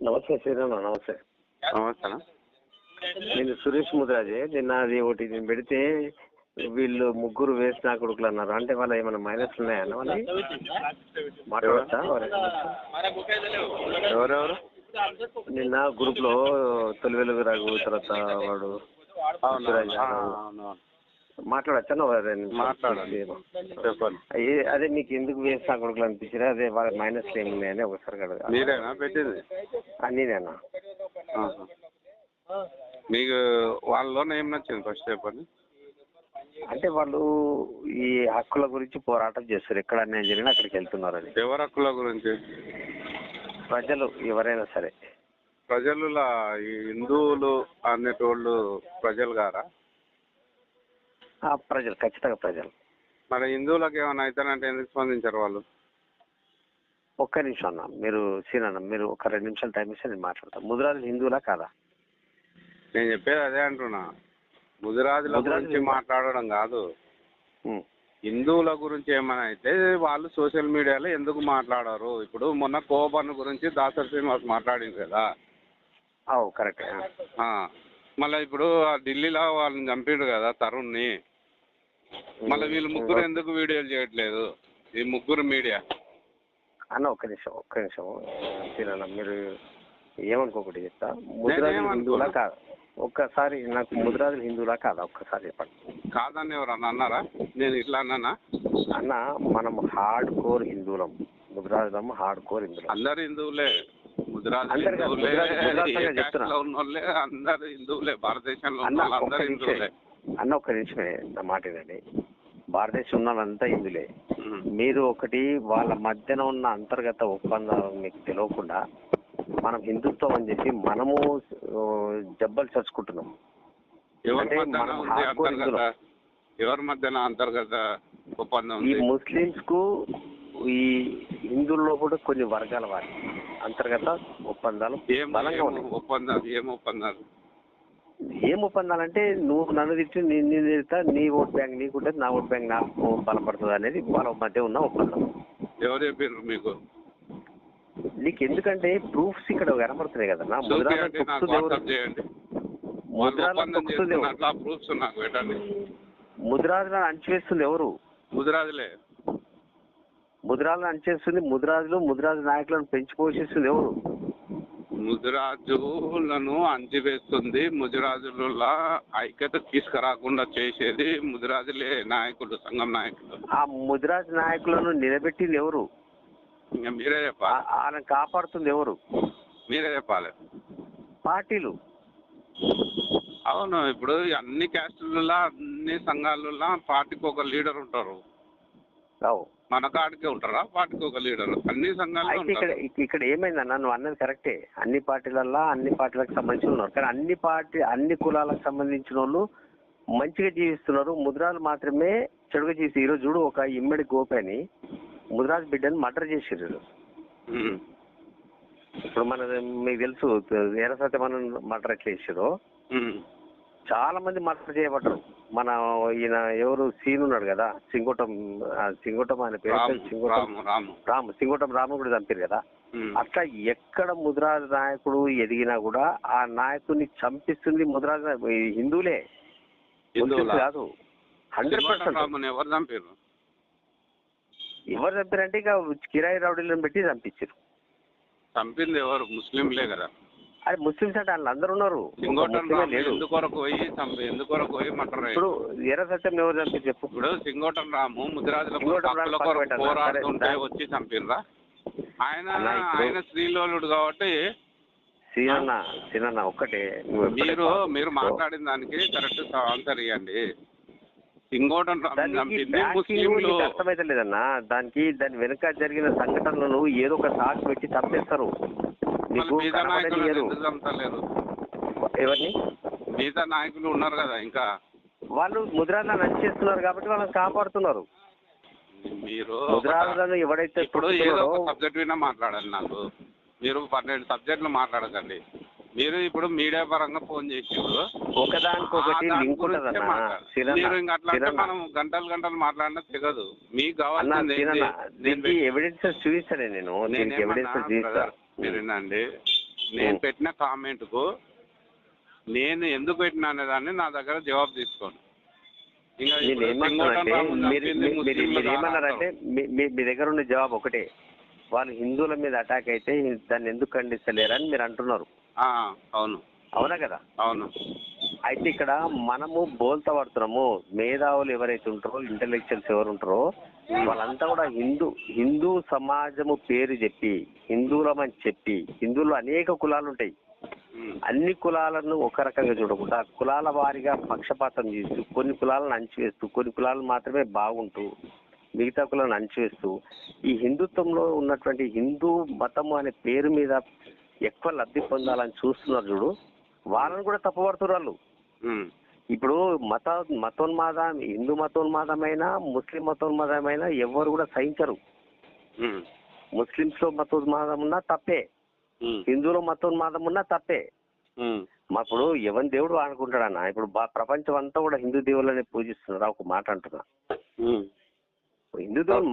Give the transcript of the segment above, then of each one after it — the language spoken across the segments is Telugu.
నమస్తే శ్రీరామ్, నమస్తే. నమస్తేనా. నేను సురేష్ ముదిరాజే. నిన్న అది ఒకటి నేను పెడితే వీళ్ళు ముగ్గురు వేసిన కొడుకులు అన్నారు. అంటే వాళ్ళ ఏమైనా మైనస్ ఉన్నాయన్న వాళ్ళకి మాట్లాడచ్చా? ఎవరెవరు? నిన్న గ్రూప్ లో తొలి వెలుగు రాగు, తర్వాత వాడు మాట్లాడచ్చా? మాట్లాడండి, చెప్పండి. అదే మీకు ఎందుకు వేసిన కొడుకులు అనిపించారు? అదే వాళ్ళ మైనస్ ఏమున్నాయని ఒకసారి అడగ. మీరేనా పెట్టింది? నేనేనా? మీకు వాళ్ళలో ఏం నచ్చింది ఫస్ట్ చెప్పండి. అంటే వాళ్ళు ఈ హక్కుల గురించి పోరాటం చేస్తారు. ఎక్కడ అన్యాయం జరిగినా అక్కడికి వెళ్తున్నారు అని. ఎవరి హక్కుల గురించి? ప్రజలు ఎవరైనా సరే. ప్రజలు ఈ హిందువులు అనేటోళ్ళు ప్రజలు గారా? ప్రజలు, ఖచ్చితంగా ప్రజలు. మరి హిందువులకు ఏమైనా అవుతానంటే ఎందుకు స్పందించారు వాళ్ళు? ఒక్క నిమిషం అన్న, మీరు సీనన్న, మీరు ఒక 2 నిమిషాలు టైం ఇస్తే నేను మాట్లాడతాను. ముదిరాజులు హిందువులా కాదా? నేను చెప్పేది అదే అంటున్నా. ముదిరాజుల గురించి మాట్లాడడం కాదు, హిందువుల గురించి ఏమైనా అయితే వాళ్ళు సోషల్ మీడియాలో ఎందుకు మాట్లాడారు? ఇప్పుడు మొన్న కోపన్ గురించి దాసరి శ్రీనివాస్ మాట్లాడింది కదా. కరెక్ట్. మళ్ళీ ఇప్పుడు ఢిల్లీలో వాళ్ళని చంపిండు కదా తరుణ్ని. మళ్ళీ వీళ్ళు ముగ్గురు ఎందుకు వీడియోలు చేయట్లేదు? ఈ ముగ్గురు మీడియా అన్న ఒక్క నిమిషం సీనన్న, మీరు ఏమనుకోకూడదు చెప్తా. ముదిరాజులు హిందువులా కాదా? ఒక్కసారి నాకు ముదిరాజులు హిందువులా కాదా ఒక్కసారి చెప్పండి. కాదని ఎవరన్నా అన్నారా? నేను ఇట్లా అన్నానా? అన్న, మనం హార్డ్ కోర్ హిందువులం. ముదిరాజులం హార్డ్ కోర్ హిందువులం. అందరు హిందువులే, ముదిరాజులు హిందువులే, ఉన్నోళ్ళే అందరు హిందువులే, భారతదేశంలో అందరు హిందువులే. అన్న ఒక్క నిమిషమే నా మాట వినండి. భారతదేశం ఉన్న వాళ్ళంతా హిందువులే. మీరు ఒకటి వాళ్ళ మధ్యన ఉన్న అంతర్గత ఒప్పందాలు మీకు తెలియకుండా మనం హిందుత్వం అని చెప్పి మనము జబ్బలు చర్చుకుంటున్నాం. ఎవరి మధ్యన అంతర్గత ఒప్పందం? ఈ ముస్లింస్ కు ఈ హిందువుల్లో కూడా కొన్ని వర్గాల వారి అంతర్గత ఒప్పందాలు బలంగా ఉన్నాయి. ఏం ఒప్పందాలంటే నువ్వు నన్ను తిట్టి నేను తిడతా, నీ ఓట్ బ్యాంక్ నీకుంటుంది, నా ఓట్ బ్యాంక్ నాకు బలపడుతుంది అనేది వాళ్ళ మధ్య ఉన్న ఒప్పందం. ఎవరు చెప్పారు మీకు? నీకు ఎందుకంటే ప్రూఫ్స్ ఇక్కడ కనపడుతున్నాయి కదా. ముదిరాజులను అణచివేస్తుంది ఎవరు? ముదిరాజులే. ముదిరాజులను అణచివేస్తుంది ముదిరాజులు. ముదిరాజు నాయకులను పెంచి పోషిస్తుంది ఎవరు? ముదిరాజులను అణచివేస్తుంది, ముదిరాజుల ఐక్యత తీసుకురాకుండా చేసేది ముదిరాజులే నాయకులు, సంఘం నాయకులు. ఆ ముదిరాజు నాయకులను నిలబెట్టింది ఎవరు? మీరే చెప్పాలి. ఆయన కాపాడుతుంది ఎవరు? మీరే చెప్పాలి. పార్టీలు. అవును, ఇప్పుడు అన్ని క్యాస్టులలో అన్ని సంఘాలలో పార్టీకి ఒక లీడర్ ఉంటారు. మన కాడికే ఉంటారా పార్టీకి ఒక లీడర్? అన్ని సంఘాలు. ఇక్కడ ఏమైందన్నా, నువ్వు అన్నది కరెక్టే. అన్ని పార్టీలలో అన్ని పార్టీలకు సంబంధించిన ఉన్నారు. కానీ అన్ని కులాలకు సంబంధించిన వాళ్ళు మంచిగా జీవిస్తున్నారు. ముదిరాజులు మాత్రమే చెడుగా జీవిస్తారు. ఈరోజు చూడు, ఒక ఇమ్మడి గోపని ముదిరాజు బిడ్డని మర్డర్ చేసారు. ఇప్పుడు మీకు తెలుసు ఎర్రసత్య మనం మర్డర్ ఎట్లా చేసారో చాలా మంది మర్డర్ చేయబడ్డారు. మన ఈయన ఎవరు సీన్ ఉన్నాడు కదా, సింగోటం ఆయన పేరు సింగోటం రాము కూడా చంపారు కదా. అట్లా ఎక్కడ ముదిరాజు నాయకుడు ఎదిగినా కూడా ఆ నాయకుడిని చంపిస్తుంది ముదిరాజు హిందువులే కాదు. 100%. ఎవరు చంపారంటే ఇక కిరాయి రౌడీలను పెట్టి చంపించారు. చంపింది ఎవరు? ముస్లింలే కదా. అది ముస్లింస్ అంటే వాళ్ళు అందరు ఉన్నారు. ఇప్పుడు ఎర్ర సత్యం ఎవరు చంపారు చెప్పు? ఇప్పుడు సింగోటం రాము ముదిరాజుల పోరాడుతుంటే వచ్చి చంపిర్రా? ఆయన శ్రీలోలుడు కాబట్టి. సీనన్న ఒక్కటే, మీరు మాట్లాడిన దానికి కరెక్ట్ ఆన్సర్ ఇవ్వండి. అర్థమైతే లేదన్నా, దాని వెనుక జరిగిన సంఘటనలను ఏదో ఒక సాక్షి పెట్టి తప్పేస్తారు. ఎవరిని? మిగతా నాయకులు ఉన్నారు కదా, ఇంకా వాళ్ళు ముదిరాజులను నడిచేస్తున్నారు కాబట్టి వాళ్ళని కాపాడుతున్నారు. మీరు ముదిరాజులను ఎవడైతే ఇప్పుడు ఏదో ఒక సబ్జెక్ట్ వినా మాట్లాడాలి. నాకు మీరు 12 సబ్జెక్టులు మాట్లాడకండి. మీరు ఇప్పుడు మీడియా పరంగా ఫోన్ చేసిండ్రు, ఒకదానికొకటి లింక్ ఉంటదన్నా. మీరు ఇంకా అట్లా మనం గంటలు మాట్లాడినా తెగదు. మీకు కావాల్సింది ఎవిడెన్స్ చూపిస్తానే నేను. మీరేనండి, నేను పెట్టిన కామెంట్కు నేను ఎందుకు పెట్టినా అనే దాన్ని నా దగ్గర జవాబు తీసుకోండి. ఇంకా మీరేమన్నారంటే మీ దగ్గర ఉన్న జవాబు ఒకటే, వాళ్ళు హిందువుల మీద అటాక్ అయితే దాన్ని ఎందుకు ఖండిస్తలేరని మీరు అంటున్నారు. అవును, అవునా కదా? అవును. అయితే ఇక్కడ మనము బోల్తా పడుతున్నాము. మేధావులు ఎవరైతే ఉంటారో, ఇంటెలెక్చువల్స్ ఎవరు ఉంటారో వాళ్ళంతా కూడా హిందూ సమాజము పేరు చెప్పి హిందువులమని చెప్పి, హిందువుల్లో అనేక కులాలు ఉంటాయి, అన్ని కులాలను ఒక రకంగా చూడకుండా కులాల వారిగా పక్షపాతం చేస్తూ కొన్ని కులాలను అణచివేస్తూ కొన్ని కులాలు మాత్రమే బాగుంటూ మిగతా కులాలను అణచివేస్తూ ఈ హిందుత్వంలో ఉన్నటువంటి హిందూ మతము అనే పేరు మీద ఎక్కువ లబ్ధి పొందాలని చూస్తున్నారు చూడు, వాళ్ళని కూడా తప్పుపడుతున్నారు వాళ్ళు. ఇప్పుడు మతోన్మాదం, హిందూ మతోన్మాదమైనా ముస్లిం మతోన్మాదమైనా ఎవరు కూడా సహించరు. ముస్లింస్ లో మతోన్మాదం ఉన్నా తప్పే, హిందువులో మతోన్మాదం ఉన్నా తప్పే. ఇప్పుడు ఎవరి దేవుడు అనుకుంటాడన్నా, ఇప్పుడు ప్రపంచం అంతా కూడా హిందూ దేవుళ్ళని పూజిస్తున్నారు. ఒక మాట అంటున్నా, హిందూ దేవుడు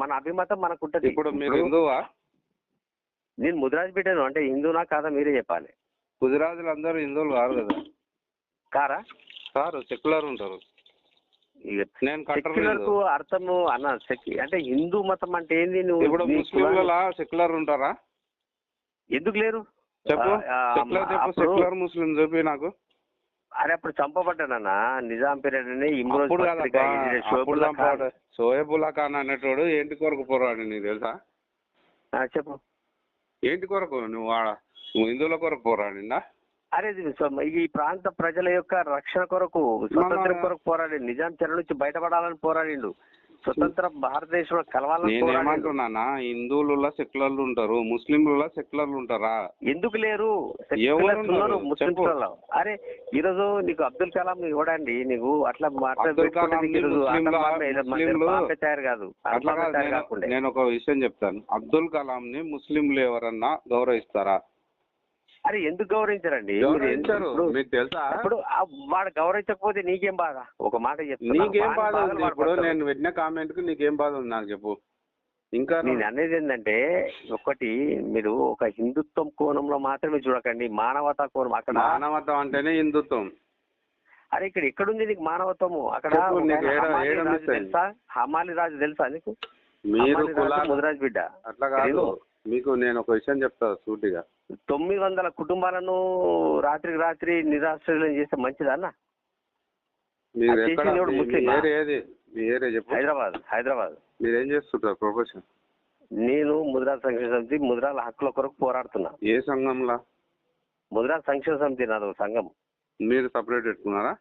మన అభిమతం మనకుంటది. ఇప్పుడు మీరు హిందువా? నేను ముదిరాజు బిడ్డను, అంటే హిందూనా కాదా మీరే చెప్పాలి. ముదిరాజులు అందరూ హిందువులు కాదు కదా? కారా? కారు, సెక్యులర్ ఉంటారు. సెక్యులర్ అర్థము అన్న, అంటే హిందూ మతం అంటే ఏంది? నువ్వు ఇప్పుడు ముస్లింల సెక్యులర్ ఉంటారా? ఎందుకు లేరు చెప్పు. సెక్యులర్ ముస్లిం చెప్పి నాకు. అరే అప్పుడు చంపబడ్డానన్నా నిజాం పీరియడ్ అని షోయబుల్లా ఖాన్ అనేటోడు ఏంటి కొరకు పోరాడు నీకు తెలుసా? చెప్పు. ఏంటి కొరకు? నువ్వు హిందువుల కొరకు పోరాడిందా? అరే ఈ ప్రాంత ప్రజల యొక్క రక్షణ కొరకు, స్వతంత్రం కొరకు పోరాడి, నిజాం చెర నుంచి బయటపడాలని పోరాడిండు, స్వతంత్ర భారతదేశంలో కలవాలని. నేనేమంటున్నానా, హిందువులలో సెక్యులర్లు ఉంటారు, ముస్లింలలో సెక్యులర్లు ఉంటారా? ఎందుకు లేరు? ముస్లింస్. అరే ఈరోజు నీకు అబ్దుల్ కలాం ఇవ్వడండి, నీకు అట్లా కాదు. నేను ఒక విషయం చెప్తాను, అబ్దుల్ కలాం ని ముస్లింలు ఎవరన్నా గౌరవిస్తారా? అరే ఎందుకు గౌరవించారండి? మీకు తెలుసా? ఇప్పుడు వాడు గౌరవించకపోతే నీకేం బాధ? ఒక మాట చెప్తా, నీకేం బాధ ఉంది? ఇప్పుడు నేను పెట్టిన కామెంట్ కు నీకేం బాధ ఉంది నాకు చెప్పు. ఇంకా నేను అనేది ఏంటంటే, ఒకటి మీరు ఒక హిందుత్వం కోణంలో మాత్రమే చూడకండి, మానవతా కోణం. అక్కడ మానవతం అంటేనే హిందుత్వం. అరే ఇక్కడ ఎక్కడుంది నీకు మానవత్వము? అక్కడ తెలుసా? హమాలి రాజు తెలుసా నీకు? మీరు ముదిరాజు బిడ్డ. అట్లా కాదు, మీకు నేను ఒక విషయం చెప్తా సూటిగా. 900 కుటుంబాలను రాత్రికి రాత్రి నిరాశ్రయం చేస్తే మంచిదా అన్న? హైదరాబాద్. మీరేం చేస్తుంటారు ప్రొఫెషన్? నేను ముదిరాజ్ సంక్షేమ సమితి ముదిరాల హక్కుల కొరకు పోరాడుతున్నా. ఏ సంఘంలా? ముదిరాజ్ సంక్షేమ సమితి నాది సంఘం. మీరు సపరేట్ పెట్టుకున్నారా?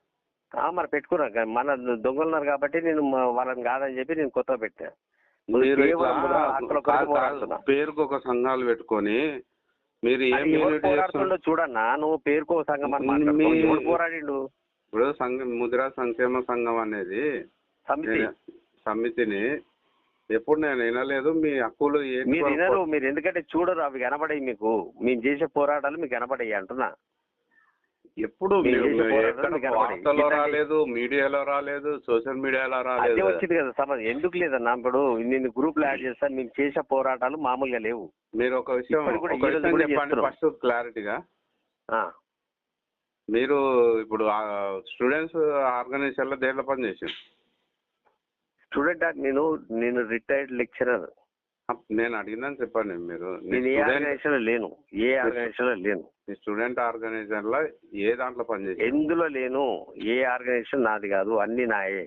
మరి పెట్టుకున్నా, మన దొంగలున్నారు కాబట్టి నేను వాళ్ళని కాదని చెప్పి నేను కొత్తగా పెట్టా. పేరుకు ఒక సంఘాలు పెట్టుకొని మీరు పోరాడుతుండో చూడన్నా, నువ్వు పేరుకో సంఘం అని పోరాడిండు. ఇప్పుడు ముదిరాజ్ సంక్షేమ సంఘం అనేది సమితిని ఎప్పుడు నేను వినలేదు. మీ హక్కులు మీరు వినరు, మీరు ఎందుకంటే చూడరు, అవి కనబడాయి మీకు. మేము చేసే పోరాటాలు మీకు కనబడాయి అంటున్నా. ఎప్పుడు వార్తలో రాలేదు, మీడియాలో రాలేదు, సోషల్ మీడియాలో రాలేదు. వచ్చింది కదా సమస్య. ఎందుకు లేదన్నా, ఇప్పుడు నేను గ్రూప్ లో యాడ్ చేస్తాను, మేము చేసే పోరాటాలు మామూలుగా లేవు. మీరు ఒక విషయం చెప్పండి ఫస్ట్ క్లారిటీగా. మీరు ఇప్పుడు స్టూడెంట్స్ ఆర్గనైజేషన్ లో దేంట్లో పని చేసారు? స్టూడెంట్ నేను రిటైర్డ్ లెక్చరర్. నేను అడిగిందని చెప్పండి. మీరు నేను ఏ ఆర్గనైజేషన్ లో లేను, ఏ ఆర్గనైజేషన్ లో లేను. స్టూడెంట్ ఆర్గనైజేషన్ లో ఏ దాంట్లో పనిచేసి? ఎందులో లేను, ఏ ఆర్గనైజేషన్ నాది కాదు, అన్ని నాయే.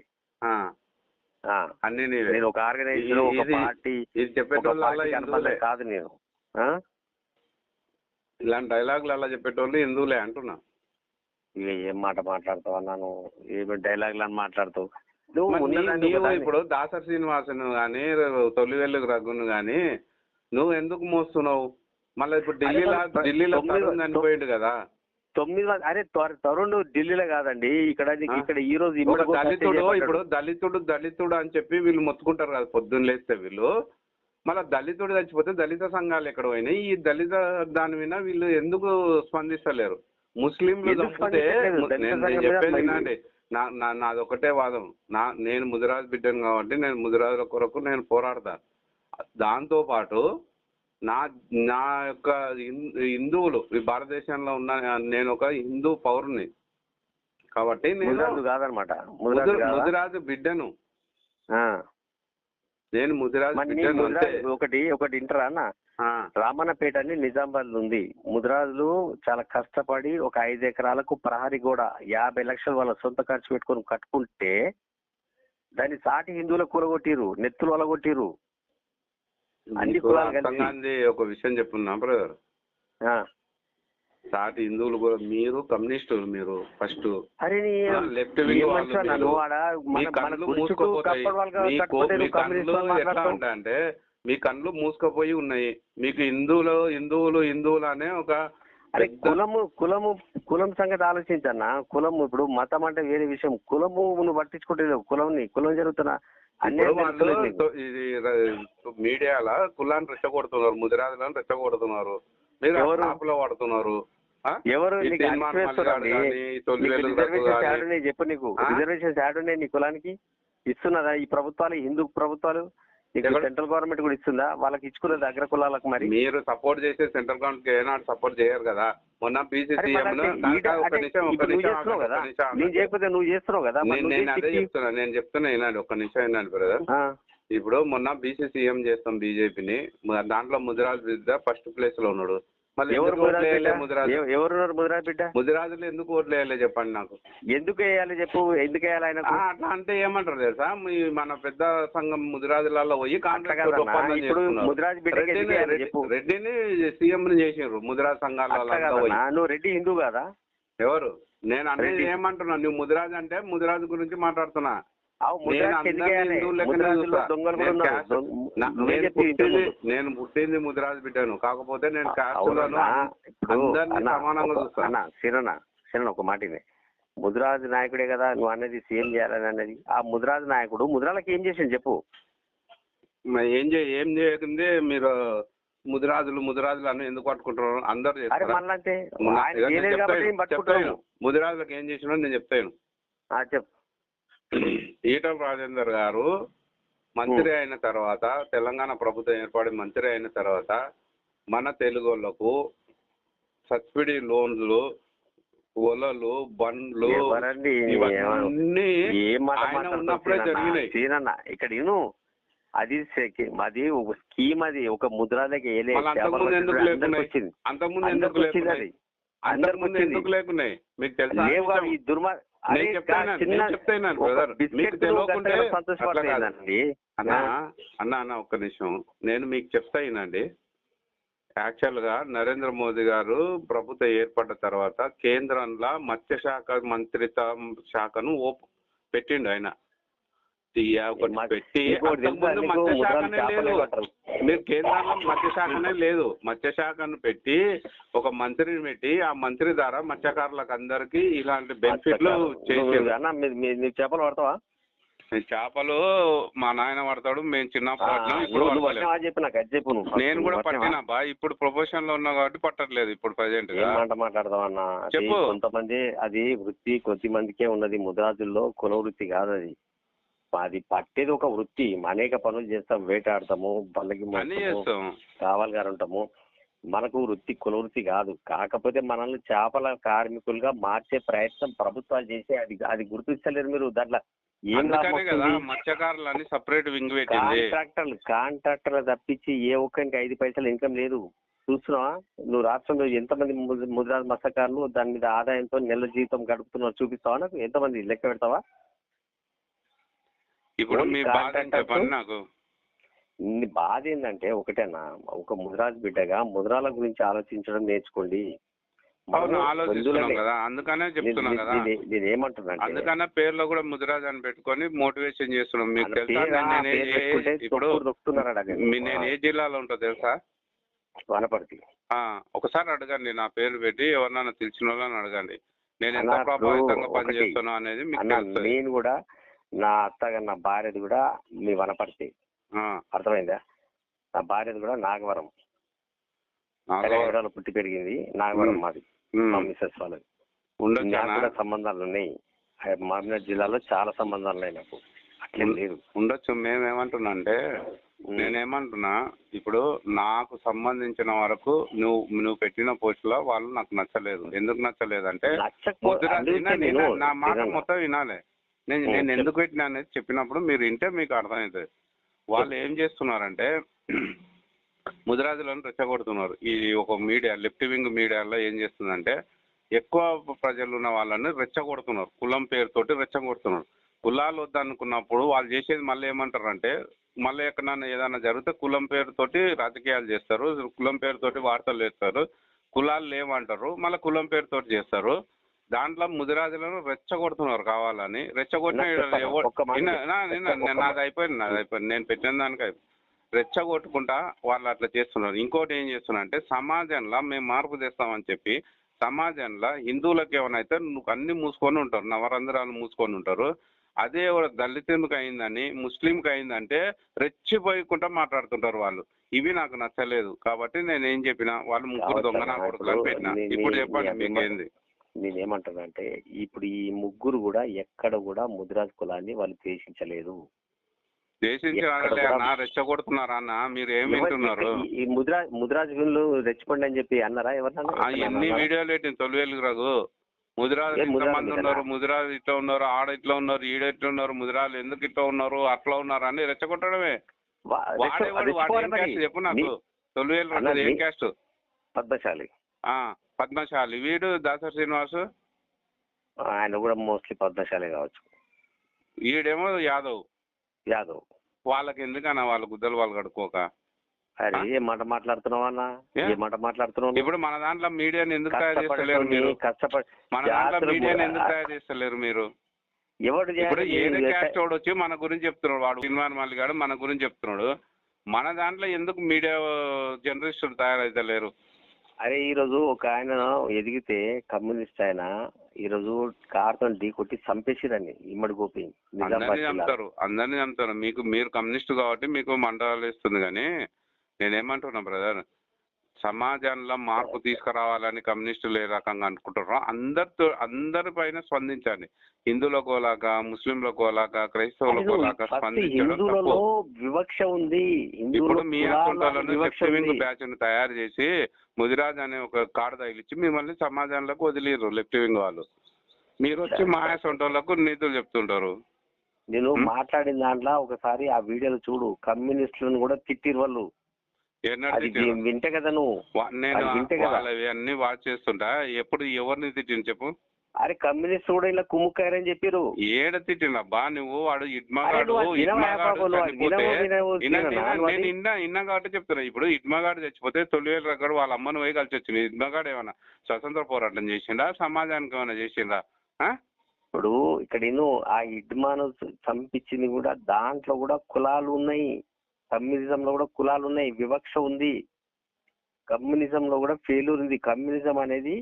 అన్ని నేను ఒక ఆర్గనైజేషన్, ఒక పార్టీ చెప్పేటోళ్ళు కాదు నేను. ఇలాంటి డైలాగులు అలా చెప్పేటోళ్ళు ఎందుకులే అంటున్నా. ఇక ఏం మాట మాట్లాడుతావు అన్నాను, ఏమి డైలాగులు అని మాట్లాడుతావు నీవు? ఇప్పుడు దాసరి శ్రీనివాసను గాని, తొలివెల్లుగు రఘును గాని నువ్వు ఎందుకు మోస్తున్నావు? మళ్ళీ ఇప్పుడు ఢిల్లీలో తరుణ్ చనిపోయిండు కదా. 9 అరే తరుణ్ ఢిల్లీలో కాదండి, ఇక్కడ ఈ రోజు దళితుడు. ఇప్పుడు దళితుడు అని చెప్పి వీళ్ళు మొత్తుకుంటారు కదా పొద్దున్న లేస్తే వీళ్ళు. మళ్ళీ దళితుడు చచ్చిపోతే దళిత సంఘాలు ఎక్కడ పోయినాయి? ఈ దళిత దాని మీద వీళ్ళు ఎందుకు స్పందిస్తలేరు? ముస్లింలు చంపితే నేను చెప్పేది వినండి, నాది ఒకటే వాదం. నేను ముదిరాజు బిడ్డను కాబట్టి నేను ముదిరాజుల కొరకు నేను పోరాడతా. దాంతో పాటు నా నా యొక్క హిందువులు ఈ భారతదేశంలో ఉన్న నేను ఒక హిందూ పౌరుని కాబట్టి నేను కాదనమాట ముదిరాజు బిడ్డను. నేను ముదిరాజు బిడ్డను. ఒకటి ఇంటరా అన్న, రామన్నపేట అని నిజామాబాద్ ఉంది. ముదిరాజులు చాలా కష్టపడి ఒక 5 ఎకరాలకు ప్రహరీ గోడ 50 లక్షలు వాళ్ళ సొంత ఖర్చు పెట్టుకొని కట్టుకుంటే దాన్ని సాటి హిందువుల కూలగొట్టిరు, నెత్తులు వలగొట్టిరు. అన్ని కులాలు కలిసి ఒక విషయం చెప్పున్నా బ్రదర్, సాటి హిందువులు కూడా మీరు కమ్యూనిస్టులు, మీరు ఫస్ట్ లెఫ్ట్ వింగ్ అంటే మీ కళ్ళు మూసుకుపోయి ఉన్నాయి. మీకు హిందువులు అనే ఒక కులం సంగతి ఆలోచించన్నా. కులం ఇప్పుడు మతం అంటే వేరే విషయం. కులము నువ్వు పట్టించుకుంటలేవు. కులం జరుగుతున్నా మీడియాలో కులాన్ని రెచ్చగొడుతున్నారు, ముదిరాజులను రెచ్చగొడుతున్నారు, మీరు ఆపులో పడుతున్నారు. ఎవరు చెప్పు, నీకు రిజర్వేషన్స్ యాడ్ ఉన్నాయి నీ కులానికి? ఇస్తున్నదా ఈ ప్రభుత్వాలు, హిందూ ప్రభుత్వాలు? సెంట్రల్ గవర్నమెంట్ కూడా ఇస్తుందా? వాళ్ళకి ఇచ్చుకున్నది అగ్ర కులాలకు. మరి మీరు సపోర్ట్ చేసే సెంట్రల్ గవర్నమెంట్ ఏనాడు సపోర్ట్ చేయరు కదా. మొన్న బీసీసీ నేను చేయకపోతే నువ్వు చేస్తున్నావు కదా. నేను అదే చెప్తున్నా, వినండి, ఒక్క నిమిషం వినండి బ్రదర్. ఇప్పుడు మొన్న బీసీసీఎం చేస్తాం బీజేపీని, దాంట్లో ముదిరాజు బిడ్డ ఫస్ట్ ప్లేస్ లో ఉన్నాడు. మళ్ళీ ముదిరాజులు ఎందుకు ఓట్లు వేయాలి చెప్పండి నాకు. ఎందుకు వేయాలి చెప్పు, ఎందుకు వేయాలి ఆయన? అట్లా అంటే ఏమంటారు తెలుసా, మన పెద్ద సంఘం ముదిరాజులలో పోయి రెడ్డిని సీఎం చేసిండ్రు ముదిరాజు సంఘాలలో. నువ్వు రెడ్డి హిందూ కదా? ఎవరు? నేను అనేది ఏమంటున్నా, నువ్వు ముదిరాజు అంటే ముదిరాజు గురించి మాట్లాడుతున్నా. నేను పుట్టింది ముదిరాజు బిడ్డను, కాకపోతే నేను సమానంగా చూస్తాను. శరణ ఒక మాటనే, ముదిరాజు నాయకుడే కదా నువ్వు అనేది సీఎం చేయాలని అన్నది. ఆ ముదిరాజు నాయకుడు ముదిరాలకు ఏం చేసిండు చెప్పు? ఏం చేయకుంది మీరు ముదిరాజులు అని ఎందుకు పట్టుకుంటున్నారు? అందరు ముదిరాజులకు ఏం చేసినా నేను చెప్తాను. చెప్పు. ఈటల రాజేందర్ గారు మంత్రి అయిన తర్వాత, తెలంగాణ ప్రభుత్వం ఏర్పడి మంత్రి అయిన తర్వాత మన తెలుగోళ్లకు సబ్సిడీ లోన్లు, ఒలలు, బండ్లు ఇవన్నీ ఆయన ఉన్నప్పుడే జరిగినాయి. ఇక్కడ అది ఒక స్కీమ్, అది ఒక ముద్రాలకి అంతకుముందు ఎందుకు లేకున్నాయి మీకు తెలుసా? ఈ దుర్మార్గ అన్న ఒక్క నిమిషం, నేను మీకు చెప్తానండి. యాక్చువల్ గా నరేంద్ర మోదీ గారు ప్రభుత్వం ఏర్పడ్డ తర్వాత కేంద్రంలో మత్స్యశాఖ మంత్రిత్వ శాఖను పెట్టిండు ఆయన. పెట్టి మత్స్యశాఖనే లేదు, మీరు కేంద్రంలో మత్స్యశాఖనే లేదు. మత్స్యశాఖను పెట్టి ఒక మంత్రిని పెట్టి ఆ మంత్రి ద్వారా మత్స్యకారులకు అందరికి ఇలాంటి బెనిఫిట్లు చేసి. చేపలు పడతావా? చేపలు మా నాయన పడతాడు, మేము చిన్నప్పుడు నేను కూడా పట్టినా బా. ఇప్పుడు ప్రొఫెషన్ లో ఉన్నా కాబట్టి పట్టట్లేదు ఇప్పుడు ప్రజెంట్ గా. మాట్లాడదామన్నా చెప్పు. కొంతమంది అది వృత్తి కొద్దిమందికే ఉన్నది. ముదిరాజుల్లో కుల వృత్తి కాదు అది. అది పట్టేది ఒక వృత్తి. అనేక పనులు చేస్తాం, వేటాడతాము, బల్లకి కావాలి గారు ఉంటాము. మనకు వృత్తి కుల వృత్తి కాదు. కాకపోతే మనల్ని చేపల కార్మికులుగా మార్చే ప్రయత్నం ప్రభుత్వాలు చేసి అది గుర్తిస్తలేరు మీరు. దాంట్లో ఏం కాంట్రాక్టర్లు తప్పించి ఏ ఒక్కరికి 5 పైసలు ఇన్కమ్ లేదు. చూస్తున్నావా నువ్వు? రాష్ట్రంలో ఎంతమంది ముదిరాజు మత్స్యకారులు దాని మీద ఆదాయంతో నెల జీవితం గడుపుతున్నారు చూపిస్తావా? నాకు ఎంతమంది లెక్క పెడతావా? ఇప్పుడు మీ బాధ ఏంటంటే ఒకటేనా, ఒక ముదిరాజు బిడ్డగా ముదిరాల గురించి ఆలోచించడం నేర్చుకోండి. అందుకనే చెప్తున్నా కదా, నేను ఏమంటున్నా, అందుకనే పేర్లో కూడా ముదిరాజు అని పెట్టుకొని మోటివేషన్ చేస్తున్నాం. మీకు తెలుసా ఇప్పుడు నేను ఏ జిల్లాలో ఉంటా తెలుసా? వనపర్తి. ఒకసారి అడగండి, నా పేరు పెట్టి ఎవరినైనా తెలిసిన వాళ్ళని అడగండి. నేను ఎంత ప్రభావితంగా పనిచేస్తున్నా అనేది మీకు తెలుస్తుంది. నేను కూడా నా అత్తగారు, నా భార్యది కూడా మీ వనపర్తి. అర్థమైందా? నా భార్యది కూడా నాగవరం. పుట్టి పెరిగింది నాగవరం మాది, మా మిస్సెస్ వాళ్ళది. నాకు కూడా సంబంధాలు ఉన్నాయి. మహబూబ్నగర్ జిల్లాలో చాలా సంబంధాలు ఉన్నాయి నాకు. అట్లేం లేదు. ఉండొచ్చు. మేమేమంటున్నా అంటే నేనేమంటున్నా, ఇప్పుడు నాకు సంబంధించిన వరకు నువ్వు పెట్టిన పోస్టులో వాళ్ళు నాకు నచ్చలేదు. ఎందుకు నచ్చలేదు అంటే నా మాట మొత్తం వినాలి. నేను ఎందుకు పెట్టినా అనేది చెప్పినప్పుడు మీరు వింటే మీకు అర్థమవుతుంది. వాళ్ళు ఏం చేస్తున్నారంటే ముదిరాజులను రెచ్చగొడుతున్నారు. ఈ ఒక మీడియా, లెఫ్ట్ వింగ్ మీడియాలో ఏం చేస్తుందంటే ఎక్కువ ప్రజలు ఉన్న వాళ్ళని రెచ్చగొడుతున్నారు. కులం పేరుతోటి రెచ్చగొడుతున్నారు. కులాలు వద్దనుకున్నప్పుడు వాళ్ళు చేసేది మళ్ళీ ఏమంటారంటే, మళ్ళీ ఎక్కడన్నా ఏదైనా జరిగితే కులం పేరుతోటి రాజకీయాలు చేస్తారు, కులం పేరుతోటి వార్తలు చేస్తారు, కులాలు లేవంటారు, మళ్ళీ కులం పేరుతోటి చేస్తారు. దాంట్లో ముదిరాజులను రెచ్చగొడుతున్నారు కావాలని. రెచ్చగొట్టిన నాది అయిపోయింది నేను పెట్టిన దానికి రెచ్చగొట్టుకుంటా వాళ్ళు అట్లా చేస్తున్నారు. ఇంకోటి ఏం చేస్తున్నారు అంటే సమాజంలో మేము మార్పు తెస్తామని చెప్పి సమాజంలో హిందువులకు ఏమైనా నువ్వు అన్ని మూసుకొని ఉంటారు, నవరంధ్రాలు మూసుకొని ఉంటారు. అదే దళితునికి అయిందని ముస్లింకి అయిందంటే రెచ్చిపోయకుండా మాట్లాడుతుంటారు వాళ్ళు. ఇవి నాకు నచ్చలేదు. కాబట్టి నేను ఏం చెప్పినా వాళ్ళు ముగ్గురు దొంగ నా కొడుకులని పెట్టినా. ఇప్పుడు చెప్పండి మీకేంది. నేనేమంటానంటే ఇప్పుడు ఈ ముగ్గురు కూడా ఎక్కడ కూడా ముదిరాజు కులాన్ని వాళ్ళు ద్వేషించలేదు. రెచ్చగొడుతున్నారా అన్న? మీరు ఏం వింటున్నారు? ఈ ముదిరాజులు రెచ్చిపోండి అని చెప్పి అన్నారా ఎవరన్నా? ఎన్ని వీడియోలు పెట్టింది తొలివేలు రాదు. ముదిరాజు ఎంతమంది ఉన్నారు, ముదిరాజు ఇట్లా ఉన్నారు, ఆడ ఇట్లా ఉన్నారు, ఈడ ఇట్లా ఉన్నారు, ముదిరాజు ఎందుకు ఇట్లా ఉన్నారు, అట్లా ఉన్నారు అని రెచ్చగొట్టడమే. చెప్పు నాకు. తొలివేలు రాదు ఏం క్యాస్ట్? పద్మశాలి. పద్మశాలి. వీడు దాసరి శ్రీనివాసు, ఆయన కూడా మోస్ట్లీ పద్మశాలి కావచ్చు. వీడేమో యాదవ్. వాళ్ళకి ఎందుకన్నా వాళ్ళ గుద్దలు వాళ్ళు కడుక్కోక? అరే ఏ మాట మాట్లాడుతున్నావు అన్న, ఏ మాట మాట్లాడుతున్నావు? ఇప్పుడు మన దాంట్లో మీడియాని ఎందుకు తయారు చేస్తలేరు మీరు? మన దాంట్లో మీడియాని ఎందుకు తయారు చేస్తలేరు మీరు? ఇప్పుడు ఏదో క్యాస్ట్ వాడు వచ్చి మన గురించి చెప్తున్నాడు, వాడు సినిమాన్ మల్లిగాడు మన గురించి చెప్తున్నాడు. మన దాంట్లో ఎందుకు మీడియా జర్నలిస్టులు తయారైతలేరు? అరే ఈరోజు ఒక ఆయన ఎదిగితే కమ్యూనిస్ట్ ఆయన ఈరోజు కార్తో ఢీ కొట్టి చంపేసిరని ఇమ్మడి గోపి. అందరినీ చంపుతారు. మీరు కమ్యూనిస్ట్ కాబట్టి మీకు మండలాలు ఇస్తుంది. కానీ నేనేమంటున్నా బ్రదర్, సమాజంలో మార్పు తీసుకురావాలని కమ్యూనిస్టులు ఏ రకంగా అనుకుంటున్నారో అందరిపైన స్పందించండి. హిందువులకు ఓలాగా, ముస్లింలకు ఓలాగా, క్రైస్తవులకు ఓలాగా స్పందించడం వివక్ష ఉంది. ఇప్పుడు మీ అసొంటోళ్ళను బ్యాచ్ ను తయారు చేసి ముదిరాజ్ అనే ఒక కార్డు తగిలిచ్చి మిమ్మల్ని సమాజంలోకి వదిలేరు లెఫ్ట్ వింగ్ వాళ్ళు. మీరు వచ్చి మా అసొంటోళ్ళకు నీతులు చెప్తుంటారు. నేను మాట్లాడిన దాంట్లో ఒకసారి ఆ వీడియోలు చూడు, కమ్యూనిస్టులను కూడా తిట్టిరు వాళ్ళు. వింటే కదా నువ్వు, నేను అన్ని వాచ్ చేస్తుంటా. ఎప్పుడు ఎవరిని తిట్టిన చెప్పు? అరే కమ్యూనిస్ట్ కూడా ఇలా కుమ్ముకారని చెప్పారు. ఏడ తిట్టినబ్బా నువ్వు? వాడు ఇడ్మగాడు ఇన్నా కాబట్టి చెప్తున్నా. ఇప్పుడు ఇడ్మగాడు చచ్చిపోతే తొలివేలు రకాడు వాళ్ళ అమ్మను పోయి కలిసి వచ్చింది. ఇడ్మగాడు ఏమన్నా స్వతంత్ర పోరాటం చేసిండా? సమాజానికి ఏమైనా చేసిండా? ఇప్పుడు ఇక్కడ ఆ ఇడ్మాను చంపించింది కూడా దాంట్లో కూడా కులాలు ఉన్నాయి. కమ్యూనిజంలో కూడా కులాలు ఉన్నాయి, వివక్ష ఉంది. కమ్యూనిజంలో కూడా ఫెయిల్యూర్ ఉంది. కమ్యూనిజం అనేది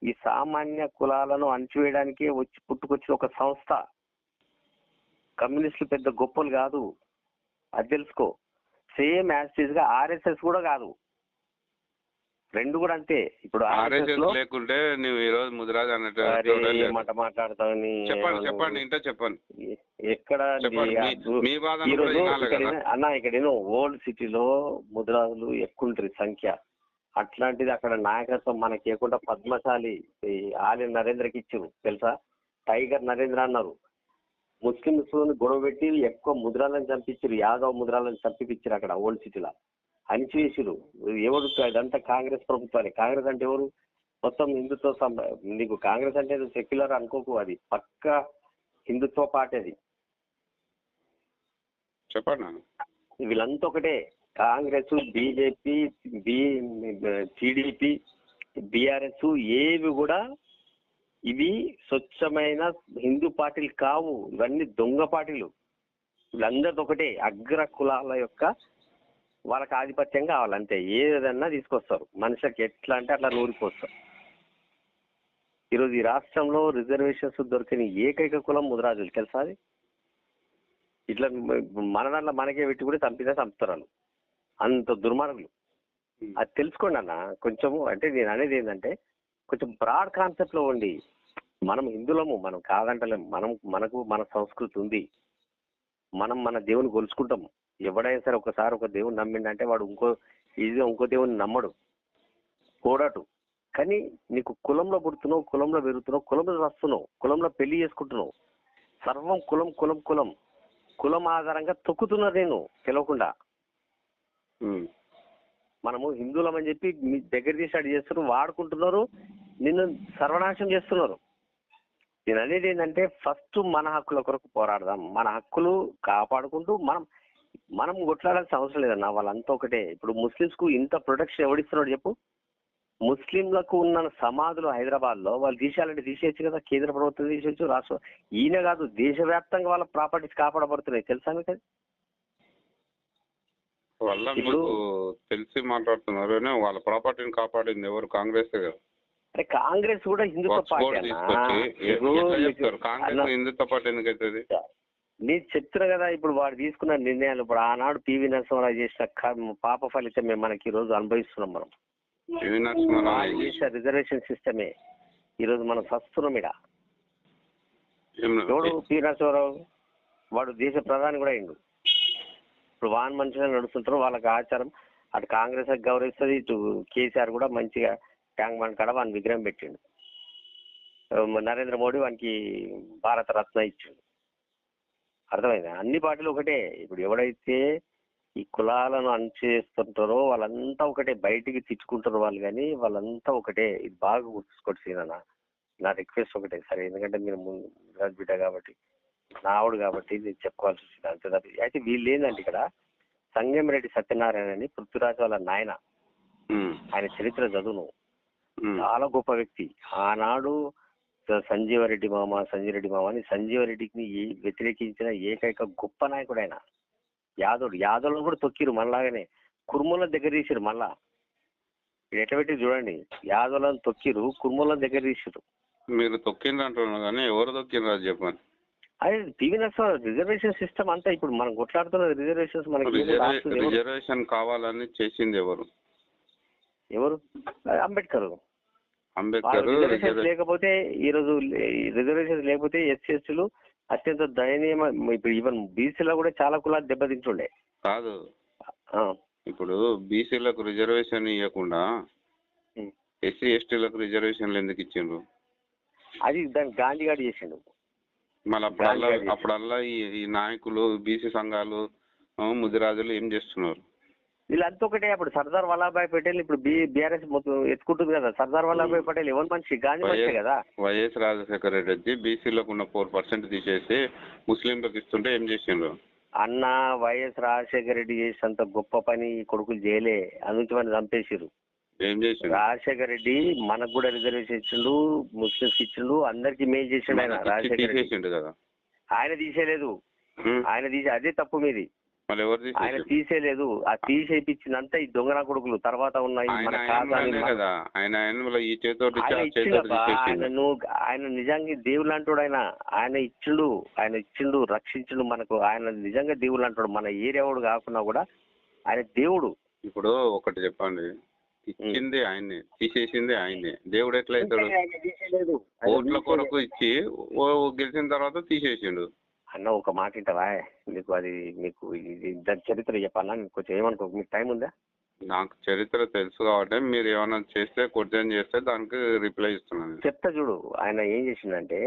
ఈ సామాన్య కులాలను అణచివేయడానికే పుట్టుకొచ్చిన ఒక సంస్థ. కమ్యూనిస్టులు పెద్ద గొప్పలు కాదు, అది తెలుసుకో. సేమ్ యాజ్ గా ఆర్ఎస్ఎస్ కూడా కాదు, రెండు కూడా అంతే. ఇప్పుడు లేకుంటే నువ్వు ఈ రోజు ముదిరాజ్ అన్నట్టు మాట్లాడతావని చెప్పండి చెప్పండి. ఎక్కడ అన్న ఇక్కడ ఓల్డ్ సిటీలో ముదిరాజులు ఎక్కువ ఉంటారు సంఖ్య. అట్లాంటిది అక్కడ నాయకత్వం మనకి లేకుండా పద్మశాలి ఆలి నరేంద్రకి ఇచ్చారు తెలుసా? టైగర్ నరేంద్ర అన్నారు. ముస్లింస్ గొడవ పెట్టి ఎక్కువ ముద్రాలను చంపించారు, యాదవ్ ముద్రాలను చంపించారు అక్కడ ఓల్డ్ సిటీలో. అణిచివేసారు. ఎవరు? అదంతా కాంగ్రెస్ ప్రభుత్వాన్ని. కాంగ్రెస్ అంటే ఎవరు? మొత్తం హిందుత్వ. నీకు కాంగ్రెస్ అంటే సెక్యులర్ అనుకోకు, అది పక్క హిందుత్వ పార్టీ అది. చెప్పండి. వీళ్ళంతా ఒకటే. కాంగ్రెస్, బీజేపీ, టీడీపీ, బీఆర్ఎస్ ఏవి కూడా ఇవి స్వచ్ఛమైన హిందూ పార్టీలు కావు. ఇవన్నీ దొంగ పార్టీలు. వీళ్ళందరిది ఒకటే, అగ్ర కులాల యొక్క వాళ్ళకి ఆధిపత్యం కావాలంతే. ఏదన్నా తీసుకొస్తారు, మనిషికి ఎట్లా అంటే అట్లా నూరిపోస్తారు. ఈరోజు ఈ రాష్ట్రంలో రిజర్వేషన్స్ దొరికిన ఏకైక కులం ముదిరాజులు తెలుసా? అది ఇట్లా మన దాంట్లో మనకే పెట్టి కూడా చంపుతారు. అంత దుర్మార్గులు. అది తెలుసుకోండి అన్న కొంచెము. అంటే నేను అనేది ఏంటంటే కొంచెం బ్రాడ్ కాన్సెప్ట్ లో ఉండి, మనం హిందువులము, మనం కాదంటలేము. మనకు మన సంస్కృతి ఉంది. మనం మన దేవుని కొలుసుకుంటాం. ఎవడైనా సరే ఒకసారి ఒక దేవుని నమ్మిండంటే వాడు ఇంకో దేవుని నమ్మడు, కోడటు. కానీ నీకు కులంలో పుడుతున్నావు, కులంలో పెరుగుతున్నావు, కులంలో వస్తున్నావు, కులంలో పెళ్లి చేసుకుంటున్నావు, సర్వం కులం కులం కులం కులం ఆధారంగా తొక్కుతున్నారు నేను తెలియకుండా. మనము హిందువులం అని చెప్పి మీ దగ్గర తీసి అడి చేస్తున్నారు, వాడుకుంటున్నారు, నిన్ను సర్వనాశనం చేస్తున్నారు. నేను అనేది ఏంటంటే ఫస్ట్ మన హక్కుల కొరకు పోరాడదాం, మన హక్కులు కాపాడుకుంటూ మనం కొట్లాడాల్సిన అవసరం లేదన్న, వాళ్ళంతా ఒకటే. ఇప్పుడు ముస్లింస్ కు ఇంత ప్రొటెక్షన్ ఎవడిస్తున్నాడు చెప్పు? ముస్లింలకు ఉన్న సమాధులు హైదరాబాద్ లో వాళ్ళు తీసేయాలంటే తీసేయచ్చు కదా, కేంద్ర ప్రభుత్వం తీసేయచ్చు, రాష్ట్ర ఈయన కాదు దేశవ్యాప్తంగా వాళ్ళ ప్రాపర్టీస్ కాపాడబడుతున్నాయి, తెలుసా మీకు? ఇప్పుడు తెలిసి మాట్లాడుతున్నారు, వాళ్ళ ప్రాపర్టీని కాపాడింది ఎవరు? కాంగ్రెస్ కదా. అంటే కాంగ్రెస్ కూడా హిందుత్వ పార్టీ. కాంగ్రెస్ హిందుత్వ పార్టీ ఎందుకైతుంది? నేను చెప్తున్నా కదా, ఇప్పుడు వాడు తీసుకున్న నిర్ణయాలు, ఇప్పుడు ఆనాడు పివి నరసింహారావు చేసిన పాప ఫలితమే మనకి ఈ రోజు అనుభవిస్తున్నాం. మనం చేసిన రిజర్వేషన్ సిస్టమే ఈ రోజు మనం వస్తున్నాం. ఎవడు పివి నరసింహారావు? వాడు దేశ ప్రధాని కూడా అయిండు. ఇప్పుడు వాన్ మనుషులే నడుస్తుంటారు, వాళ్ళకి ఆచారం. అటు కాంగ్రెస్ గౌరవిస్తుంది, ఇటు కేసీఆర్ కూడా మంచిగా ట్యాంక్ బండ్ కాడ వాని విగ్రహం పెట్టిండు. నరేంద్ర మోడీ వానికి భారత రత్న ఇచ్చిండు. అర్థమైందా? అన్ని పార్టీలు ఒకటే. ఇప్పుడు ఎవడైతే ఈ కులాలను అణచేస్తుంటారో వాళ్ళంతా ఒకటే, బయటికి తిట్టుకుంటారు వాళ్ళు, కానీ వాళ్ళంతా ఒకటే. ఇది బాగా గుర్తుకోండి సీనన్న, నా రిక్వెస్ట్ ఒకటే సరే, ఎందుకంటే మీరు బిడ్డ కాబట్టి, నా ఆవిడ కాబట్టి నేను చెప్పుకోవాల్సి వచ్చింది అంతే తప్ప. అయితే వీళ్ళు ఏంటంటే ఇక్కడ సంగమిరెడ్డి సత్యనారాయణ అని పృథ్వీరాజ్ వాళ్ళ నాయన, ఆయన చరిత్ర చదువును, చాలా గొప్ప వ్యక్తి. ఆనాడు సంజీవ రెడ్డి మామ అని సంజీవ రెడ్డికి వ్యతిరేకించిన ఏకైక గొప్ప నాయకుడు ఆయన. యాదవులను కూడా తొక్కిరు మనలాగానే, కుర్మల దగ్గర తీసిరు. మళ్ళా ఇది ఎట్లా పెట్టి చూడండి, యాదవులను తొక్కిరు, కుర్మల దగ్గర తీసిరు. మీరు తొక్కిండ్రు అంటున్నారు కానీ ఎవరు తొక్కిండ్రు అది చెప్పండి. అదే టీవీ రిజర్వేషన్ సిస్టమ్ అంతా ఇప్పుడు మనం కొట్లాడుతున్న రిజర్వేషన్స్ మనకి. రిజర్వేషన్ కావాలని చేసింది ఎవరు? అంబేద్కర్. రిజర్వేషన్ లేకపోతే ఈరోజు రిజర్వేషన్ లేకపోతే ఎస్సీ ఎస్టీలు అత్యంత దయనీయమ. ఇప్పుడు ఈవెన్ బీసీలో కూడా చాలా కులాలు దెబ్బతింటుండే కాదు. ఇప్పుడు బీసీలకు రిజర్వేషన్ ఇవ్వకుండా ఎస్సీ ఎస్టీలకు రిజర్వేషన్లు ఎందుకు ఇచ్చిండ్రు? అది దాన్ని గాంధీ గారు చేసిండు. మళ్ళీ అప్పుడల్లా ఈ నాయకులు, బీసీ సంఘాలు, ముదిరాజులు ఏం చేస్తున్నారు? వీళ్ళంతా ఒకటే. అప్పుడు సర్దార్ వల్లభాయ్ పటేల్ ఇప్పుడు బీఆర్ఎస్ మొత్తం ఎత్తుకుంటుంది కదా. సర్దార్ వల్లభాయ్ పటేల్ ఎవరి మనిషి? గాంధీ మనిషి కదా. వైఎస్ రాజశేఖర రెడ్డి వచ్చి బీసీలకు ఉన్న 4% తీసేసి ముస్లింలకు ఇస్తుంటే ఏం చేసిండ్రు? అన్న వైఎస్ రాజశేఖర రెడ్డి చేసినంత గొప్ప పని ఈ కొడుకులు చేయలే, అందుకే మనం చంపేసిరు. ఏం చేసిండు? రాజశేఖర రెడ్డి మనకు కూడా రిజర్వేషన్ ఇచ్చిండు, ముస్లింస్ ఇచ్చిండు, అందరికి మేలు చేసిండు ఆయన. రాజశేఖర రెడ్డి కదా, ఆయన తీసేయలేదు. అదే తప్పు మీది. ఆయన తీసేయలేదు. ఆ తీసేపించిందంతా ఈ దొంగన కొడుకులు తర్వాత ఉన్నాయి. ఆయన నిజంగా దేవుళ్ళు అంటాడు. ఆయన ఇచ్చిండు రక్షించిండు మనకు. ఆయన నిజంగా దేవుళ్ళు అంటాడు. మన ఏరియావాడు కాకున్నా కూడా ఆయన దేవుడు. ఇప్పుడు ఒకటి చెప్పండి, ఇచ్చింది ఆయన్ని, తీసేసింది ఆయన్ని. దేవుడు ఎట్లా అవుతాడు? ఓట్ల కొరకు ఇచ్చి గెలిచిన తర్వాత తీసేసిండు. అన్న ఒక మాట వింటావా? మీకు దాని చరిత్ర చెప్పాలా? కొంచెం ఏమనుకో, మీకు టైం ఉందా? నాకు చరిత్ర తెలుసు కాబట్టి మీరు ఏమైనా చేస్తే క్వశ్చన్ చేస్తే దానికి రిప్లై ఇస్తున్నాను. చెప్తా చూడు. ఆయన ఏం చేసిందంటే,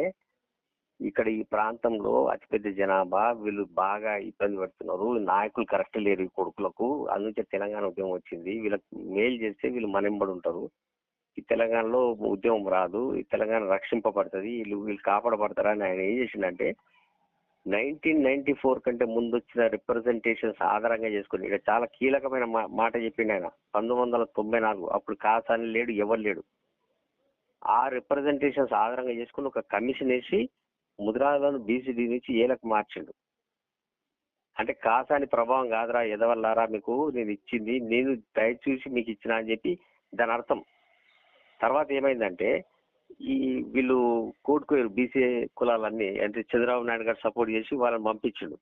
ఇక్కడ ఈ ప్రాంతంలో అతిపెద్ద జనాభా, వీళ్ళు బాగా ఇబ్బంది పడుతున్నారు, నాయకులు కరెక్ట్ లేరు ఈ కొడుకులకు, అందుకే తెలంగాణ ఉద్యమం వచ్చింది. వీళ్ళకి మేలు చేస్తే వీళ్ళు మనెంబడి ఉంటారు, ఈ తెలంగాణలో ఉద్యమం రాదు, ఈ తెలంగాణ రక్షింపబడుతుంది, వీళ్ళు కాపాడబడతారని ఆయన ఏం చేసిందంటే 1994 కంటే ముందు వచ్చిన రిప్రజెంటేషన్స్ ఆధారంగా చేసుకుని, ఇక్కడ చాలా కీలకమైన మాట చెప్పిండు ఆయన. 1994 అప్పుడు కాసాని లేడు, ఎవరు లేడు. ఆ రిప్రజెంటేషన్స్ ఆధారంగా చేసుకుని ఒక కమిషన్ వేసి ముదిరాజులను బీసీడీ నుంచి ఏలకు మార్చిండు. అంటే కాసాని ప్రభావం కాదురా ఎదవల్లారా, మీకు నేను ఇచ్చింది, నేను దయచూసి మీకు ఇచ్చిన అని చెప్పి దాని అర్థం. తర్వాత ఏమైందంటే, వీళ్ళు కోర్టుకు బీసీ కులాలన్నీ, అంటే చంద్రబాబు నాయుడు గారు సపోర్ట్ చేసి వాళ్ళని పంపించిండు.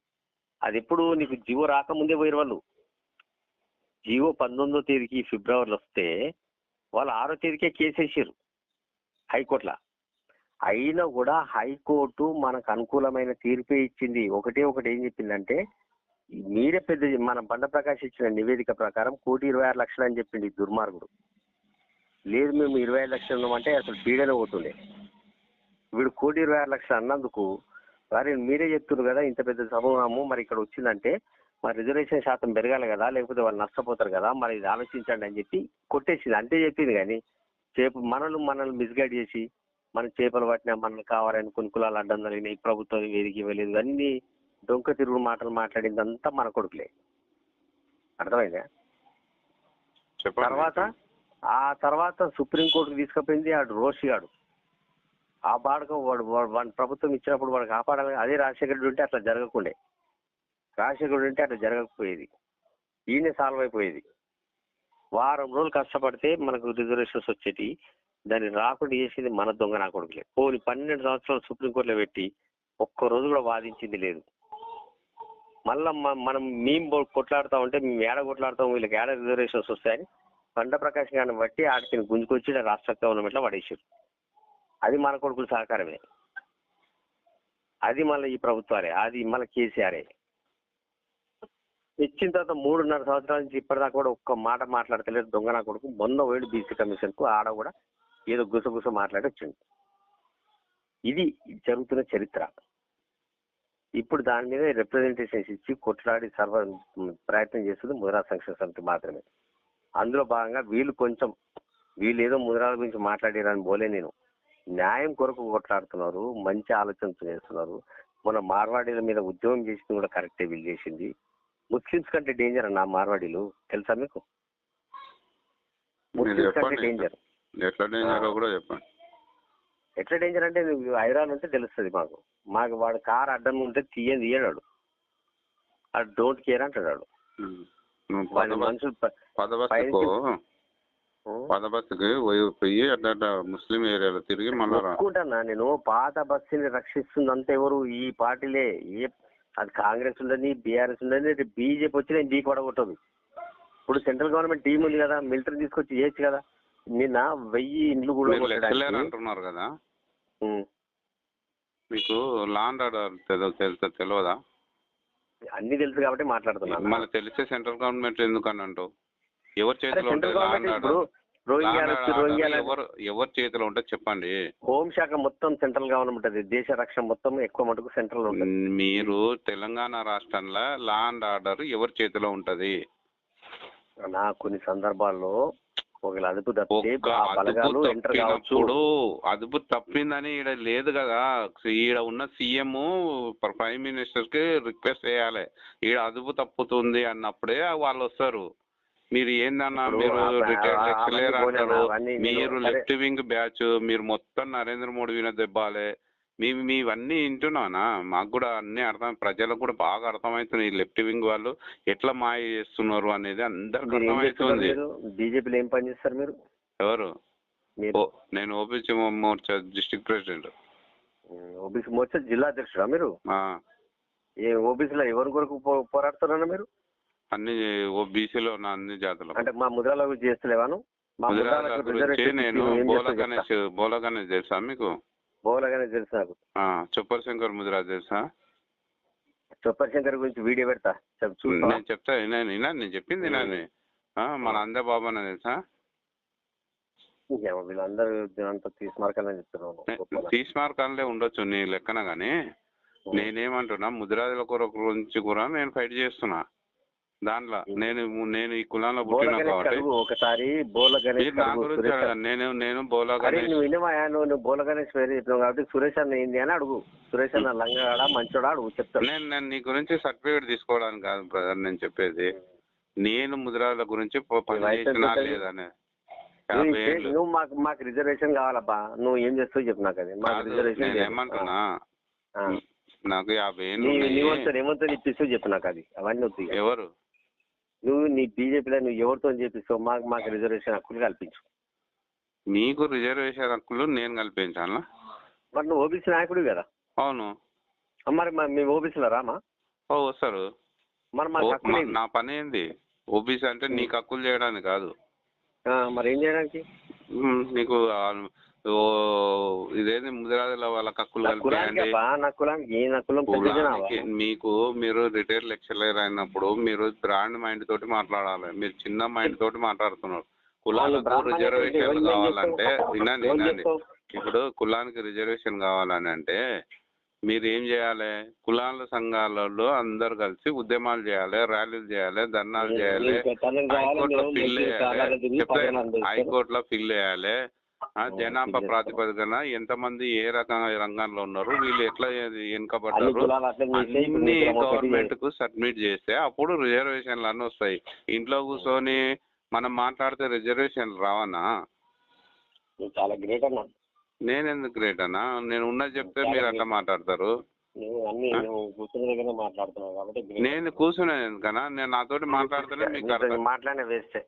అది ఎప్పుడు నీకు జీవో రాకముందే పోయిన వాళ్ళు. జీవో 19వ తేదీకి ఫిబ్రవరిలో వస్తే వాళ్ళు 6వ తేదీకే కేసేసారు హైకోర్టులో. అయినా కూడా హైకోర్టు మనకు అనుకూలమైన తీర్పే ఇచ్చింది. ఒకటి ఏం చెప్పిందంటే, మీరే పెద్ద మన బండ ప్రకాష్ ఇచ్చిన నివేదిక ప్రకారం 1,26,00,000 అని చెప్పింది ఈ దుర్మార్గుడు. లేదు మేము 25 లక్షలు ఉన్నామంటే అసలు పీడనే పోతుండే. వీడు 1,26,00,000 అన్నందుకు వారి మీరే చెప్తున్నారు కదా ఇంత పెద్ద సమూహము మరి ఇక్కడ వచ్చిందంటే మరి రిజర్వేషన్ శాతం పెరగాలి కదా, లేకపోతే వాళ్ళు నష్టపోతారు కదా, మరి ఇది ఆలోచించండి అని చెప్పి కొట్టేసింది. అంతే చెప్పింది. కానీ మనల్ని మిస్గైడ్ చేసి మన చేపలు పట్టినా మనల్ని కావాలని కొన్ని కులాలు అడ్డం జరిగినాయి, ప్రభుత్వం వేదిక ఇవ్వలేదు, అన్ని డొంక తిరుగుడు మాటలు మాట్లాడిందంతా మన కొడుకులే. అర్థమైందా? తర్వాత సుప్రీంకోర్టుకు తీసుకుపోయింది ఆడు రోషి గాడు. ఆ బాడకం వాడు ప్రభుత్వం ఇచ్చినప్పుడు వాడు కాపాడాలి. అదే రాజశేఖర రెడ్డి ఉంటే అట్లా జరగకుండే. రాజశేఖర రెడ్డి ఉంటే అట్లా జరగకపోయేది. ఈయనే సాల్వ్ అయిపోయేది. వారం రోజులు కష్టపడితే మనకు రిజర్వేషన్స్ వచ్చేటి. దాన్ని రాకుండా చేసింది మన దొంగ నా కొడుకులే. పోనీ 12 సంవత్సరాలు సుప్రీంకోర్టులో పెట్టి ఒక్కరోజు కూడా వాదించింది లేదు. మళ్ళా మేము కొట్లాడుతూ ఉంటే మేము ఏడ కొట్లాడుతాం, వీళ్ళకి ఏడ రిజర్వేషన్స్ వస్తాయని బండ ప్రకాష్ గారిని బట్టి ఆడికి గుంజుకొచ్చి రాష్ట్ర గవర్నమెంట్లో పడేసారు. అది మన కొడుకుల సహకారమే. అది మళ్ళీ ఈ ప్రభుత్వాలే, అది మళ్ళీ కేసీఆరే. ఇచ్చిన తర్వాత 3.5 సంవత్సరాల నుంచి ఇప్పటిదాకా కూడా ఒక్క మాట మాట్లాడతలేదు దొంగ నా కొడుకు. మొన్న వేడు బీసీ కమిషన్కు ఆడ కూడా ఏదో గుసగుస మాట్లాడి వచ్చింది. ఇది జరుగుతున్న చరిత్ర. ఇప్పుడు దాని మీద రిప్రజెంటేషన్స్ ఇచ్చి కొట్లాడి ప్రయత్నం చేస్తుంది ముదిరాజ్ సంక్షేమ సమితి మాత్రమే. అందులో భాగంగా వీళ్ళు ఏదో ముదిరాల గురించి మాట్లాడారని పోలే. నేను న్యాయం కొరకు కొట్లాడుతున్నారు, మంచి ఆలోచన చేస్తున్నారు. మన మార్వాడీల మీద ఉద్యోగం చేసింది కూడా కరెక్టే. వీళ్ళు చేసింది ముస్లిమ్స్ కంటే డేంజర్ అన్న మార్వాడీలు. తెలుసా మీకు? ముస్లిమ్స్ కంటే డేంజర్. ఎట్లా డేంజర్ అంటే హైదరాబాద్ ఉంటే తెలుస్తుంది మాకు వాడు కారు అడ్డం ఉంటే తీయడాడు. అది డోంట్ కేర్ అంటాడు. మనుషులు ముస్లిం ఏరియాలో తిరిగి అనుకుంటున్నా నేను. పాత బస్సుని రక్షిస్తుందంతా ఎవరు? ఈ పార్టీలే. అది కాంగ్రెస్ ఉండని, బీఆర్ఎస్ ఉండని, బీజేపీ వచ్చి నేను బీకి పడగొట్టదు. ఇప్పుడు సెంట్రల్ గవర్నమెంట్ టీం ఉంది కదా, మిలిటరీ తీసుకొచ్చి చేయొచ్చు కదా. నిన్న 1000 ఇండ్లు కూడా అంటున్నారు కదా. మీకు లా అండ్ ఆర్డర్ తెలియదా? అన్ని తెలుసు కాబట్టి మాట్లాడుతున్నాను. మళ్ళీ తెలిసే సెంట్రల్ గవర్నమెంట్ ఎందుకని అంటావు? ఎవరి చేతిలో ఎవరి చేతిలో ఉంటే చెప్పండి. హోంశాఖ మొత్తం సెంట్రల్ గవర్నమెంట్, అది దేశ రక్షణ మొత్తం ఎక్కువ మటుకు సెంట్రల్ ఉంటుంది. మీరు తెలంగాణ రాష్ట్రంలో లా అండ్ ఆర్డర్ ఎవరి చేతిలో ఉంటది? కొన్ని సందర్భాల్లో అదుపు తప్పినప్పుడు అదుపు తప్పిందని ఈడ లేదు కదా. ఈడ ఉన్న సీఎం ప్రైమ్ మినిస్టర్ కి రిక్వెస్ట్ చేయాలి. ఈడ అదుపు తప్పుతుంది అన్నప్పుడే వాళ్ళు వస్తారు. మీరు ఏందన్నా మీరు రిటైర్డ్ లెక్చరర్ అంటారు, మీరు లెఫ్ట్ వింగ్ బ్యాచ్, మీరు మొత్తం నరేంద్ర మోడీ విన దెబ్బాలే. మీవన్నీ వింటున్నానా? మాకు కూడా అన్ని ప్రజలకు కూడా బాగా అర్థమవుతుంది. ఈ లెఫ్ట్ వింగ్ వాళ్ళు ఎట్లా మాయ చేస్తున్నారు అనేది అందరికి అర్థమవుతుంది. బీజేపీలో ఏం పని చేస్తారు మీరు? ఎవరు? నేను OBC Morcha district president. OBC Morcha జిల్లా అధ్యక్షుడా మీరు? ఓబీసీలో ఎవరి కొరకు పోరాడుతున్నారా మీరు? అన్ని ఓబీసీలో ఉన్న అన్ని జాతులు. అంటే మా ముద్రాల గురించి చేస్తలేవాను? నేను బోలా గణేష్ తెలుసా మీకు? బోలా గణేష్ తెలుసు నాకు. చొప్పర్ శంకర్ ముదిరాజ్ తెలుసా? చొప్పర్ శంకర్ గురించి వీడియో పెడతా. నేను చెప్తా, నేను చెప్పింది వినండి. మన అందే బాబు అన్న తెలుసా? వీళ్ళందరూ తీసుమార్కాలని చెప్తున్నారు. తీసుమార్కాలే ఉండొచ్చు నీ లెక్కన. గానీ నేనేమంటున్నా, ముదిరాజుల గురించి కూడా నేను ఫైట్ చేస్తున్నా. దాంట్లో నేను ఈ కులంలో పుట్టినా కాబట్టి ఒకసారి బోల గణేష్ నా గురించి నేను బోలా గణేష్ నువ్వు బోల గణేష్ పేరు చెప్పినావు కాబట్టి సురేష్ అన్న ఏంది అని అడుగు. సురేష్ అన్న లంగాడా మంచోడా అడుగు, చెప్తాను. నేను నీ గురించి సర్టిఫికేట్ తీసుకోవడానికి కాదు బ్రదర్ నేను చెప్పేది. నేను ముదిరాజుల గురించి పనిచేసినా లేదనే. నువ్వు మాకు రిజర్వేషన్ కావాలబ్బా. నువ్వు ఏం చేస్తావు చెప్పు నాకు. అది మాకు రిజర్వేషన్ ఏమంటున్నా, నాకు 50 ఏళ్ళు ఏమంతా ఇప్పిస్తావు చెప్పు నాకు. అది అవన్నీ వద్దు. ఎవరు నువ్వు నీ బీజేపీలో నువ్వు ఎవరితో చేపిస్తావు? మాకు రిజర్వేషన్ హక్కులు కల్పించు. నీకు రిజర్వేషన్ హక్కులు నేను కల్పించాలా? మరి నువ్వు ఓబీసీ నాయకుడు కదా? అవును. మరి మేము ఓబీసీలో రామా? వస్తారు. మరి మాకు నా పని ఏంది? ఓబీసీ అంటే నీకు హక్కులు చేయడానికి కాదు. మరి ఏం చేయడానికి? నీకు ఓ ఇదేంది ముదిరాజుల వాళ్ళ కక్కులు కలిపేయండి. మీకు మీరు రిటైర్ లెక్చరర్ అయినప్పుడు మీరు బ్రాండ్ మైండ్ తోటి మాట్లాడాలి. మీరు చిన్న మైండ్ తోటి మాట్లాడుతున్నారు. కులాలకు రిజర్వేషన్లు కావాలంటే వినండి. ఇప్పుడు కులానికి రిజర్వేషన్ కావాలని అంటే మీరు ఏం చేయాలి? కులాల సంఘాలలో అందరు కలిసి ఉద్యమాలు చేయాలి, ర్యాలీలు చేయాలి, ధర్నాలు చేయాలి, హైకోర్టులో ఫిల్ చేయాలి, హైకోర్టులో ఫిల్ చేయాలి. జనాభా ప్రాతిపదికన ఎంతమంది ఏ రకంగా రంగంలో ఉన్నారు, వీళ్ళు ఎట్లా వెనుకబడ్డారు అన్ని గవర్నమెంట్ కు సబ్మిట్ చేస్తే అప్పుడు రిజర్వేషన్లు అన్నీ వస్తాయి. ఇంట్లో కూర్చొని మనం మాట్లాడితే రిజర్వేషన్లు రావన్నా? చాలా గ్రేట్ అన్నా. నేను ఎందుకు గ్రేట్ అన్నా? నేను ఉన్నది చెప్తే మీరు అట్లా మాట్లాడతారు. నేను కూర్చున్నాను ఎందుకన్నా? నేను నాతోటి మాట్లాడితేనే మీకు మాట్లాడే వేస్తే